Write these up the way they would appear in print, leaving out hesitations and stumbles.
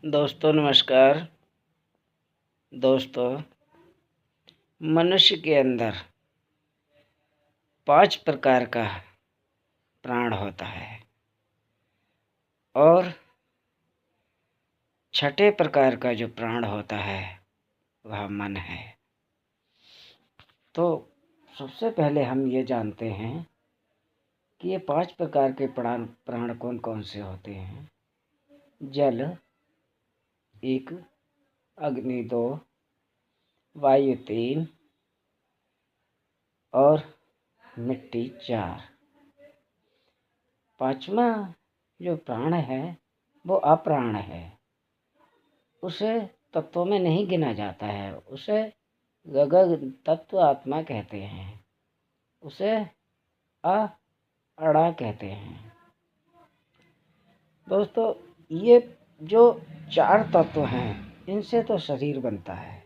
दोस्तों नमस्कार। दोस्तों, मनुष्य के अंदर 5 प्रकार का प्राण होता है और छठे प्रकार का जो प्राण होता है वह मन है। तो सबसे पहले हम ये जानते हैं कि ये 5 प्रकार के प्राण कौन कौन से होते हैं। जल 1, अग्नि 2, वायु 3 और मिट्टी 4। पांचवा जो प्राण है वो अप्राण है, उसे तत्वों में नहीं गिना जाता है, उसे गगन तत्व आत्मा कहते हैं, उसे अड़ा कहते हैं। दोस्तों, ये जो 4 तत्व हैं इनसे तो शरीर बनता है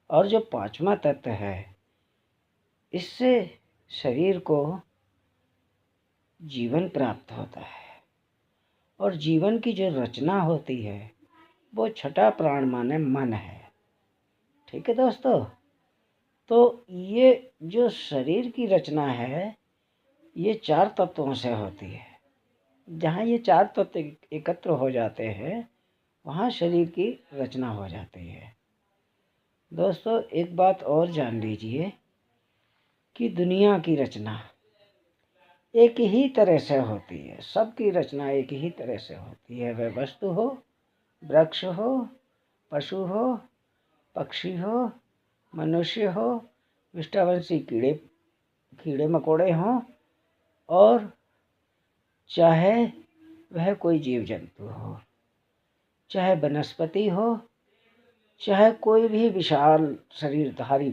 और जो 5वां तत्व है इससे शरीर को जीवन प्राप्त होता है और जीवन की जो रचना होती है वो छठा प्राण माने मन है। ठीक है दोस्तों, तो ये जो शरीर की रचना है ये 4 तत्वों से होती है। जहाँ ये 4 तत्व एकत्र हो जाते हैं वहाँ शरीर की रचना हो जाती है। दोस्तों, एक बात और जान लीजिए कि दुनिया की रचना एक ही तरह से होती है, सबकी रचना एक ही तरह से होती है। वह वस्तु हो, वृक्ष हो, पशु हो, पक्षी हो, मनुष्य हो, विष्टावंशी कीड़े मकोड़े हों और चाहे वह कोई जीव जंतु हो, चाहे वनस्पति हो, चाहे कोई भी विशाल शरीरधारी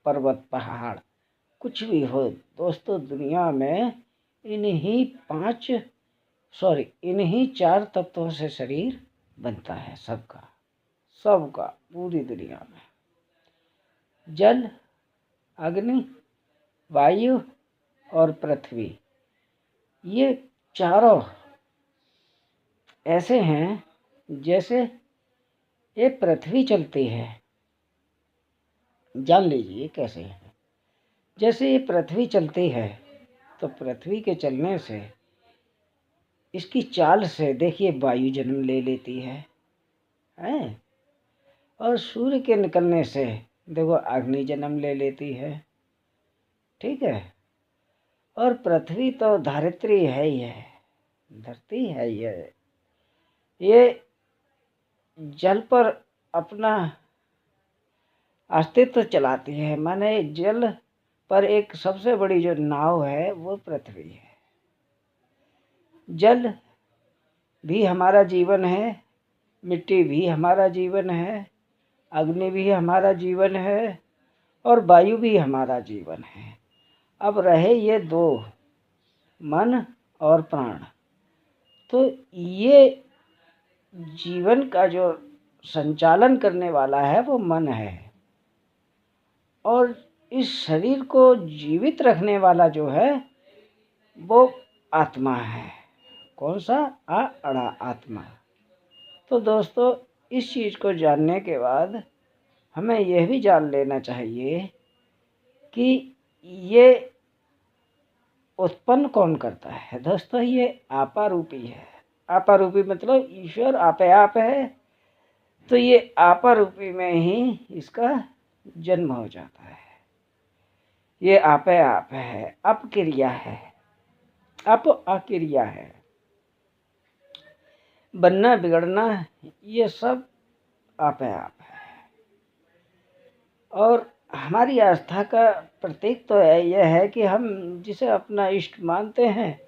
पर्वत पहाड़ कुछ भी हो। दोस्तों, दुनिया में इन्हीं 4 तत्वों से शरीर बनता है, सबका पूरी दुनिया में। जल, अग्नि, वायु और पृथ्वी, ये चारों ऐसे हैं जैसे ये पृथ्वी चलती है। जान लीजिए कैसे है। जैसे ये पृथ्वी चलती है तो पृथ्वी के चलने से इसकी चाल से देखिए वायु जन्म ले लेती है और सूर्य के निकलने से देखो अग्नि जन्म ले लेती है। ठीक है, और पृथ्वी तो धरित्री है ही है, धरती है ये जल पर अपना अस्तित्व चलाती है। माने जल पर एक सबसे बड़ी जो नाव है वो पृथ्वी है। जल भी हमारा जीवन है, मिट्टी भी हमारा जीवन है, अग्नि भी हमारा जीवन है और वायु भी हमारा जीवन है। अब रहे ये 2, मन और प्राण। तो ये जीवन का जो संचालन करने वाला है वो मन है और इस शरीर को जीवित रखने वाला जो है वो आत्मा है। कौन सा? अड़ा आत्मा। तो दोस्तों, इस चीज़ को जानने के बाद हमें यह भी जान लेना चाहिए कि ये उत्पन्न कौन करता है। दोस्तों, ये आपारूपी है। आपारूपी मतलब ईश्वर आपे आप है, तो ये आपारूपी में ही इसका जन्म हो जाता है। ये आपे आप है, अपक्रिया है, अक्रिया है। बनना बिगड़ना ये सब आपे आप है। और हमारी आस्था का प्रतीक तो यह है कि हम जिसे अपना इष्ट मानते हैं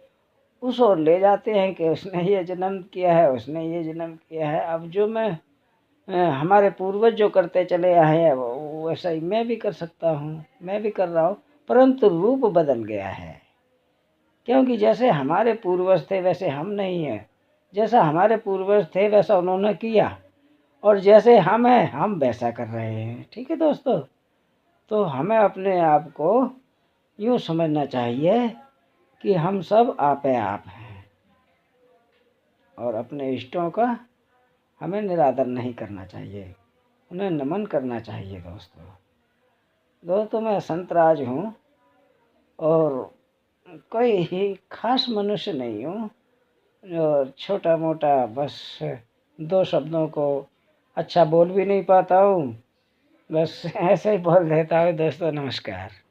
उस ओर ले जाते हैं कि उसने ये जन्म किया है, उसने ये जन्म किया है। अब जो हमारे पूर्वज जो करते चले आए हैं वो वैसा ही मैं भी कर सकता हूँ, मैं भी कर रहा हूँ, परंतु रूप बदल गया है। क्योंकि जैसे हमारे पूर्वज थे वैसे हम नहीं हैं। जैसा हमारे पूर्वज थे वैसा उन्होंने किया और जैसे हम हैं हम वैसा कर रहे हैं। ठीक है दोस्तों, तो हमें अपने आप को यूँ समझना चाहिए कि हम सब आपे आप हैं और अपने इष्टों का हमें निरादर नहीं करना चाहिए, उन्हें नमन करना चाहिए। दोस्तों मैं संत राज हूँ और कोई ही खास मनुष्य नहीं हूँ, जो छोटा मोटा बस 2 शब्दों को अच्छा बोल भी नहीं पाता हूँ, बस ऐसे ही बोल देता हूँ। दोस्तों नमस्कार।